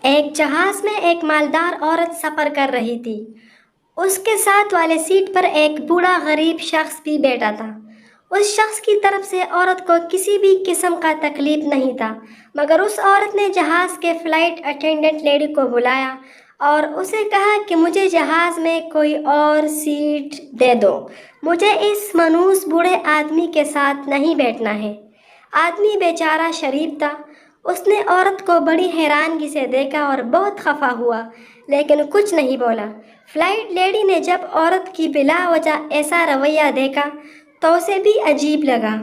ایک جہاز میں ایک مالدار عورت سفر کر رہی تھی۔ اس کے ساتھ والے سیٹ پر ایک بوڑھا غریب شخص بھی بیٹھا تھا۔ اس شخص کی طرف سے عورت کو کسی بھی قسم کا تکلیف نہیں تھا، مگر اس عورت نے جہاز کے فلائٹ اٹینڈنٹ لیڈی کو بلایا اور اسے کہا کہ مجھے جہاز میں کوئی اور سیٹ دے دو، مجھے اس منحوس بوڑھے آدمی کے ساتھ نہیں بیٹھنا ہے۔ آدمی بیچارہ شریف تھا۔ اس نے عورت کو بڑی حیرانگی سے دیکھا اور بہت خفا ہوا، لیکن کچھ نہیں بولا۔ فلائٹ لیڈی نے جب عورت کی بلا وجہ ایسا رویہ دیکھا تو اسے بھی عجیب لگا۔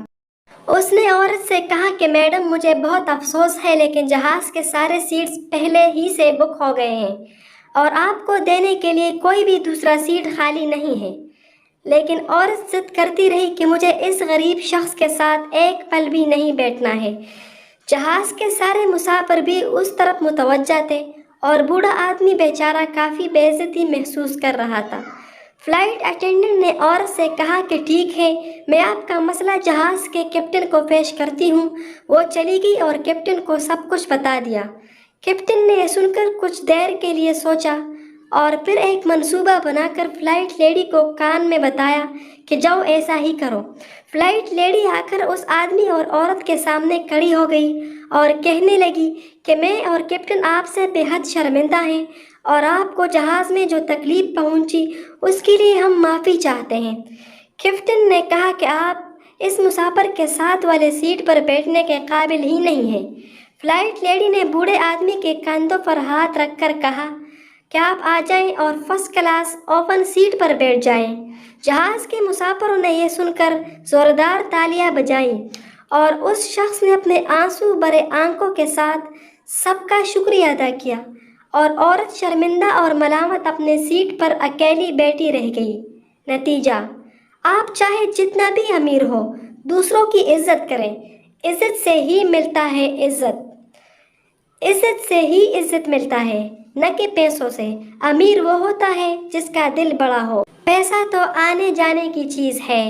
اس نے عورت سے کہا کہ میڈم، مجھے بہت افسوس ہے لیکن جہاز کے سارے سیٹس پہلے ہی سے بک ہو گئے ہیں اور آپ کو دینے کے لیے کوئی بھی دوسرا سیٹ خالی نہیں ہے۔ لیکن عورت ضد کرتی رہی کہ مجھے اس غریب شخص کے ساتھ ایک پل بھی نہیں بیٹھنا ہے۔ جہاز کے سارے مسافر بھی اس طرف متوجہ تھے اور بوڑھا آدمی بیچارہ کافی بے عزتی محسوس کر رہا تھا۔ فلائٹ اٹینڈنٹ نے عورت سے کہا کہ ٹھیک ہے، میں آپ کا مسئلہ جہاز کے کیپٹن کو پیش کرتی ہوں۔ وہ چلی گئی اور کیپٹن کو سب کچھ بتا دیا۔ کیپٹن نے یہ سن کر کچھ دیر کے لیے سوچا اور پھر ایک منصوبہ بنا کر فلائٹ لیڈی کو کان میں بتایا کہ جاؤ ایسا ہی کرو۔ فلائٹ لیڈی آ کر اس آدمی اور عورت کے سامنے کھڑی ہو گئی اور کہنے لگی کہ میں اور کیپٹن آپ سے بے حد شرمندہ ہیں اور آپ کو جہاز میں جو تکلیف پہنچی اس کے لیے ہم معافی چاہتے ہیں۔ کیپٹن نے کہا کہ آپ اس مسافر کے ساتھ والے سیٹ پر بیٹھنے کے قابل ہی نہیں ہیں۔ فلائٹ لیڈی نے بوڑھے آدمی کے کندھوں پر ہاتھ رکھ کر کہا کہ آپ آ جائیں اور فرسٹ کلاس اوپن سیٹ پر بیٹھ جائیں۔ جہاز کے مسافروں نے یہ سن کر زوردار تالیاں بجائیں اور اس شخص نے اپنے آنسو بھرے آنکھوں کے ساتھ سب کا شکریہ ادا کیا اور عورت شرمندہ اور ملامت اپنے سیٹ پر اکیلی بیٹھی رہ گئی۔ نتیجہ: آپ چاہے جتنا بھی امیر ہو، دوسروں کی عزت کریں۔ عزت سے ہی ملتا ہے عزت۔ عزت سے ہی عزت ملتا ہے، نہ کہ پیسوں سے۔ امیر وہ ہوتا ہے جس کا دل بڑا ہو۔ پیسہ تو آنے جانے کی چیز ہے۔